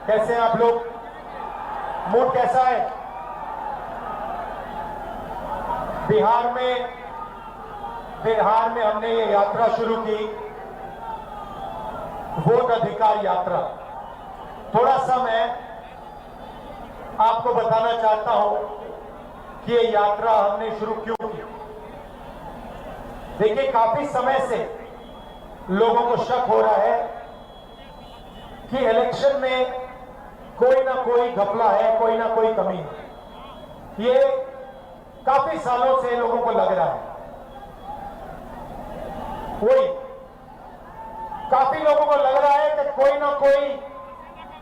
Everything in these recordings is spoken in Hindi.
कैसे हैं आप लोग? मूड कैसा है? बिहार में हमने ये यात्रा शुरू की, वोट अधिकार यात्रा। थोड़ा सा मैं आपको बताना चाहता हूं कि ये यात्रा हमने शुरू क्यों की। देखिए, काफी समय से लोगों को शक हो रहा है कि इलेक्शन में कोई ना कोई घपला है, कोई ना कोई कमी है। ये काफी सालों से लोगों को लग रहा है। काफी लोगों को लग रहा है कि कोई ना कोई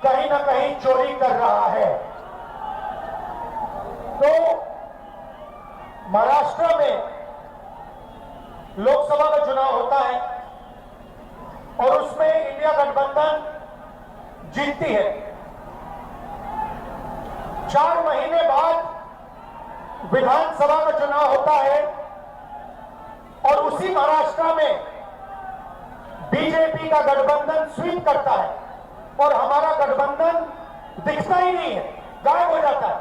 कहीं ना कहीं चोरी कर रहा है। तो महाराष्ट्र में लोकसभा का चुनाव होता है और उसमें इंडिया गठबंधन जीतती है। 4 महीने बाद विधानसभा का चुनाव होता है और उसी महाराष्ट्र में बीजेपी का गठबंधन स्वीप करता है और हमारा गठबंधन दिखता ही नहीं है, गायब हो जाता है।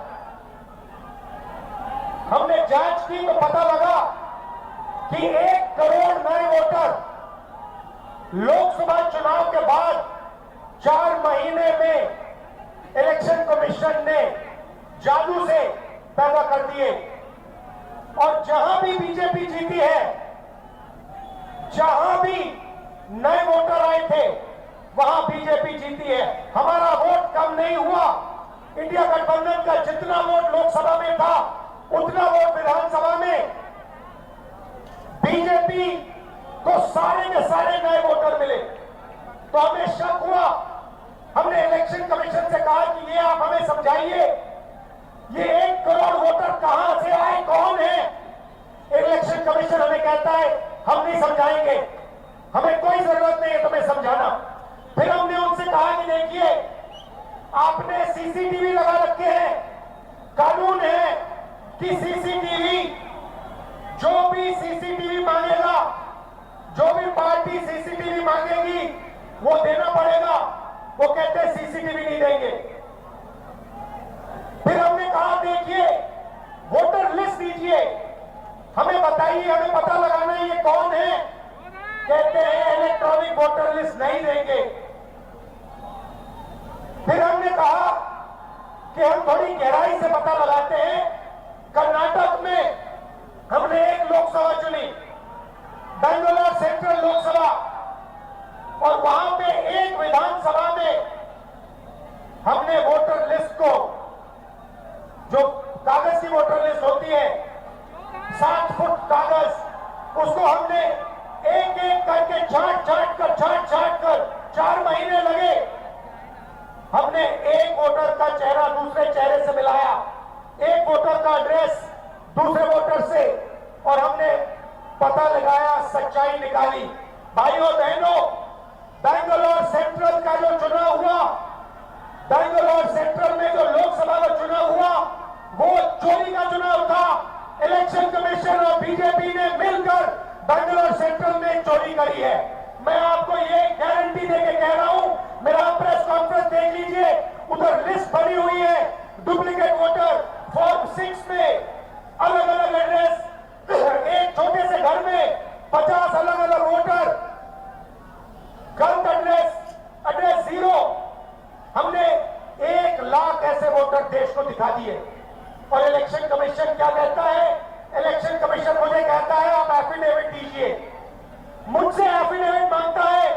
हमने जांच की तो पता लगा कि 1 करोड़ नए वोटर लोकसभा चुनाव के बाद 4 महीने में इलेक्शन कमीशन ने जादू से पैदा कर दिए। और जहां भी बीजेपी जीती है, जहां भी नए वोटर आए थे, वहां बीजेपी जीती है। हमारा वोट कम नहीं हुआ। इंडिया गठबंधन का जितना वोट लोकसभा में था, उतना वोट विधानसभा में बीजेपी को सारे के सारे नए वोटर मिले। तो हमें शक हुआ। हमने इलेक्शन कमीशन से कहा कि ये आप हमें समझाइए, ये 1 करोड़ वोटर कहां से आए, कौन है? इलेक्शन कमीशन हमें कहता है हम नहीं समझाएंगे, हमें कोई जरूरत नहीं है तुम्हें समझाना। फिर हमने उनसे कहा कि देखिए, आपने सीसीटीवी लगा रखे हैं, कानून है कि सीसीटीवी, जो भी सीसीटीवी मांगेगा, जो भी पार्टी सीसीटीवी मांगेगी वो देना पड़ेगा। वो कहते हैं सीसीटीवी नहीं देंगे। फिर हमने कहा देखिए, वोटर लिस्ट दीजिए, हमें बताइए, हमें पता लगाना है ये कौन है। कहते हैं इलेक्ट्रॉनिक वोटर लिस्ट नहीं देंगे। फिर हमने कहा कि हम थोड़ी गहराई से पता लगाते हैं। कर्नाटक में हमने एक लोकसभा चुनी, बेंगलोर सेंट्रल लोकसभा, और वहां पे एक विधानसभा में हमने वोटर लिस्ट को, जो कागज की वोटर लिस्ट होती है, 7 फुट कागज, उसको हमने एक एक करके छांट कर 4 महीने लगे। हमने एक वोटर का चेहरा दूसरे चेहरे से मिलाया, एक वोटर का एड्रेस दूसरे वोटर से, और हमने पता लगाया, सच्चाई निकाली। भाइयों बहनों, बेंगलोर सेंट्रल का जो चुनाव हुआ, बेंगलोर सेंट्रल में जो लोकसभा का चुनाव हुआ, वो चोरी का चुनाव था। इलेक्शन कमीशन और बीजेपी ने मिलकर बेंगलोर सेंट्रल में चोरी करी है। मैं आपको ये गारंटी देके कह रहा हूं, मेरा प्रेस कॉन्फ्रेंस देख लीजिए, उधर लिस्ट बनी हुई है, डुप्लीकेट वोटर फॉर्म 6 में अलग अलग एड्रेस, एक छोटे से घर में 50 अलग अलग वोटर, गलत एड्रेस 0। हमने 1 लाख ऐसे वोटर देश को दिखा दिए। और इलेक्शन कमीशन क्या कहता है? इलेक्शन कमीशन मुझे कहता है आप एफिडेविट दीजिए, मुझसे एफिडेविट मांगता है,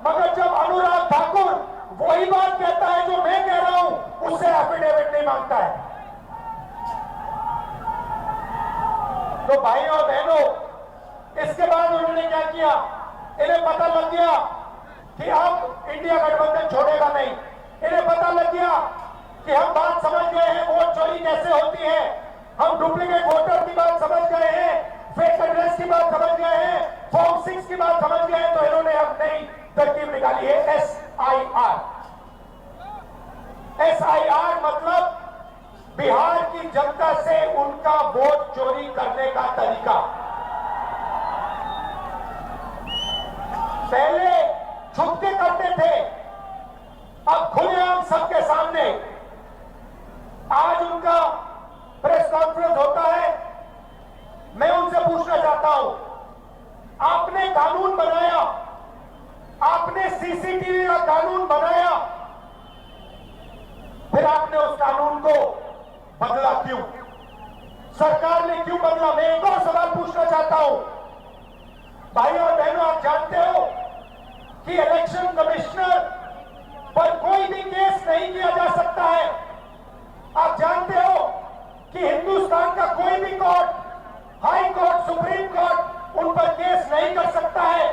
मगर जब अनुराग ठाकुर वही बात कहता है जो मैं कह रहा हूं, उससे एफिडेविट नहीं मांगता है। तो भाइयों और बहनों, इसके बाद उन्होंने क्या किया? इन्हें पता लग गया कि अब इंडिया गठबंधन छोड़ेगा नहीं। इन्हें पता लग गया कि हम बात समझ गए हैं, वोट चोरी कैसे होती है, हम डुप्लीकेट वोटर की बात समझ गए हैं, फेक एड्रेस की बात समझ गए हैं, फॉर्म 6 की बात समझ गए हैं। तो इन्होंने अब नई तरकीब निकाली है, SIR। SIR मतलब बिहार की जनता से उनका वोट चोरी करने का तरीका। पहले छुप के करते थे, अब खुलेआम सबके सामने भाइयों और बहनों, आप जानते हो कि इलेक्शन कमिश्नर पर कोई भी केस नहीं किया जा सकता है। आप जानते हो कि हिंदुस्तान का कोई भी court, high court, supreme court उन पर केस नहीं कर सकता है।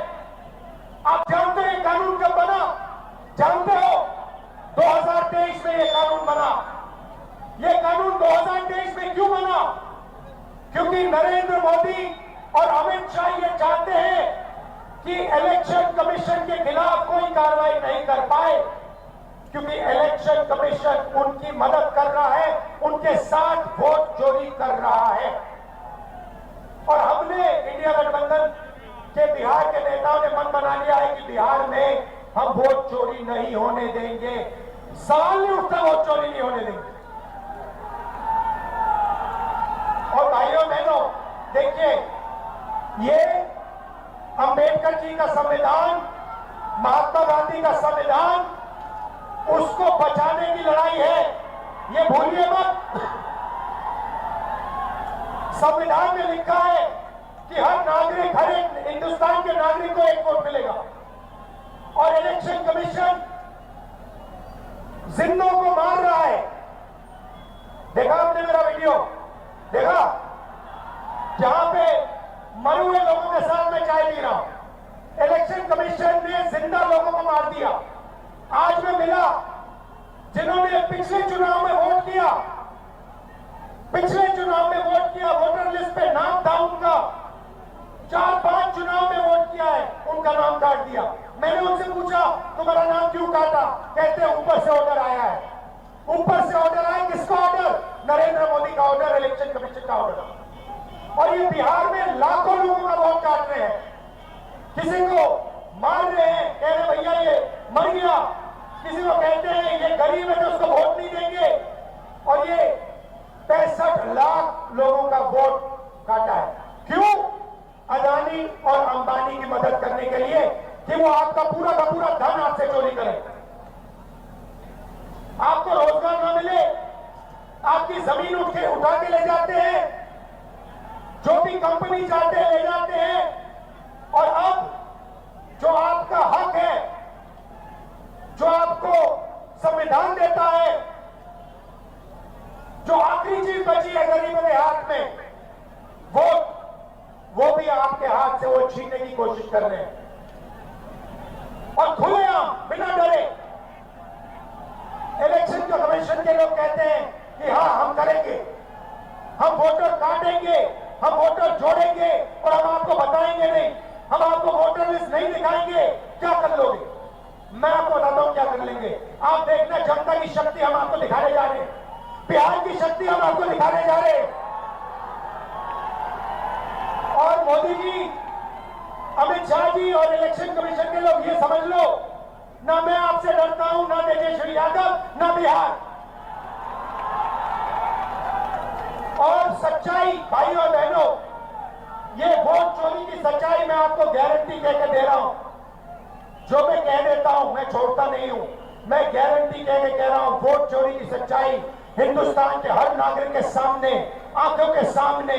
आप जानते हो ये कानून कब बना? जानते हो 2023 में ये कानून बना। ये कानून 2023 में क्यों बना? क्योंकि नरेंद्र मोदी और अमित शाह ये चाहते हैं कि इलेक्शन कमीशन के खिलाफ कोई कार्रवाई नहीं कर पाए, क्योंकि इलेक्शन कमीशन उनकी मदद कर रहा है, उनके साथ वोट चोरी कर रहा है। और हमने इंडिया गठबंधन के बिहार के नेताओं ने मन बना लिया है कि बिहार में हम वोट चोरी नहीं होने देंगे। सवाल नहीं उठता, वोट चोरी नहीं होने देंगे। और भाइयों बहनों, देखिए, ये अंबेडकर जी का संविधान, महात्मा गांधी का संविधान, उसको बचाने की लड़ाई है, ये भूलिए मत। संविधान में लिखा है कि हर नागरिक, हर एक हिंदुस्तान के नागरिक को एक वोट मिलेगा। और इलेक्शन कमीशन जिंदों को मार रहा है। देखा आपने मेरा वीडियो? देखा? जहां पे मरे हुए लोगों के साथ मैं चाय पी रहा हूं। इलेक्शन कमीशन ने जिंदा लोगों को मार दिया। आज मैं मिला जिन्होंने पिछले चुनाव में वोट किया, पिछले चुनाव में वोट किया, वोटर लिस्ट पे नाम था उनका, 4-5 चुनाव में वोट किया है, उनका नाम काट दिया। मैंने उनसे पूछा तुम्हारा नाम क्यों काटा? कहते हैं ऊपर से ऑर्डर आया है। ऊपर से ऑर्डर आया, किसका ऑर्डर? नरेंद्र मोदी का ऑर्डर, इलेक्शन कमीशन का ऑर्डर। और ये बिहार में लाखों लोगों का वोट काट रहे हैं, किसी को मार रहे हैं, कह रहे भैया ये मर गया, किसी को कहते हैं ये गरीब है तो उसको वोट नहीं देंगे। और ये 65 लाख लोगों का वोट काटा है। क्यों? अदानी और अंबानी की मदद करने के लिए कि वो आपका पूरा का पूरा धन आपसे चोरी करें, आपको रोजगार न मिले, आपकी जमीन उठा के ले जाते हैं, जो भी कंपनी चाहते हैं ले जाते हैं। और अब जो आपका हक है, जो आपको संविधान देता है, जो आखिरी चीज बची है गरीबों के हाथ में, वो भी आपके हाथ से वो छीनने की कोशिश कर रहे हैं। और खुलेआम, बिना डरे, इलेक्शन कमीशन के लोग कहते हैं कि हाँ हम करेंगे, हम वोटर काटेंगे, हम वोटर जोड़ेंगे और हम आपको बताएंगे नहीं, हम आपको वोटर लिस्ट नहीं दिखाएंगे। क्या कर लोगे? मैं आपको बताता हूं क्या कर लेंगे। आप देखना, जनता की शक्ति हम आपको दिखाने जा रहे हैं, बिहार की शक्ति हम आपको दिखाने जा रहे हैं। और मोदी जी, अमित शाह जी और इलेक्शन कमीशन के लोग ये समझ लो, ना मैं आपसे डरता हूं, ना तेजस्वी यादव, ना बिहार। और सच्चाई, भाई और बहनों, ये वोट चोरी की सच्चाई मैं आपको गारंटी कहकर दे रहा हूं। जो मैं कह देता हूं मैं छोड़ता नहीं हूं, मैं गारंटी कह रहा हूं, वोट चोरी की सच्चाई हिंदुस्तान के हर नागरिक के सामने, आंखों के सामने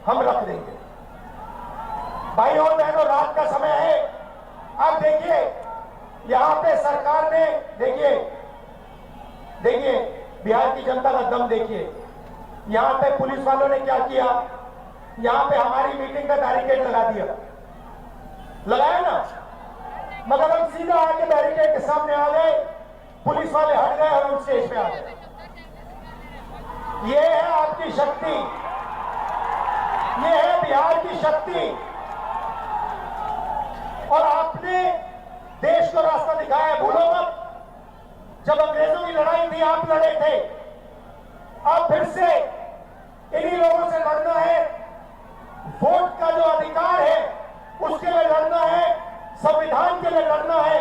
हम रख देंगे। भाइयों और बहनों, रात का समय है। अब देखिए, यहां पे सरकार ने, देखिए बिहार की जनता का दम देखिए। यहां पे पुलिस वालों ने क्या किया? यहां पे हमारी मीटिंग का बैरिकेड लगा दिया, लगाया ना, मगर हम सीधा आके बैरिकेड के सामने आ गए, पुलिस वाले हट गए और हम स्टेज पे आ गए। ये है आपकी शक्ति, ये है बिहार की शक्ति। और आपने देश को रास्ता दिखाया, भूलो मत। जब अंग्रेजों की लड़ाई थी आप लड़े थे, अब फिर से इन्हीं लोगों से लड़ना है। वोट का जो अधिकार है उसके लिए लड़ना है, संविधान के लिए लड़ना है।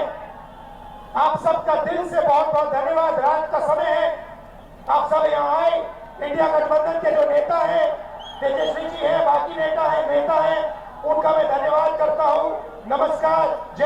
आप सबका दिल से बहुत बहुत धन्यवाद। रात का समय है, आप सब यहां आए। इंडिया गठबंधन के जो नेता हैं, तेजस्वी जी हैं, बाकी नेता हैं, उनका मैं धन्यवाद करता हूं। नमस्कार, जय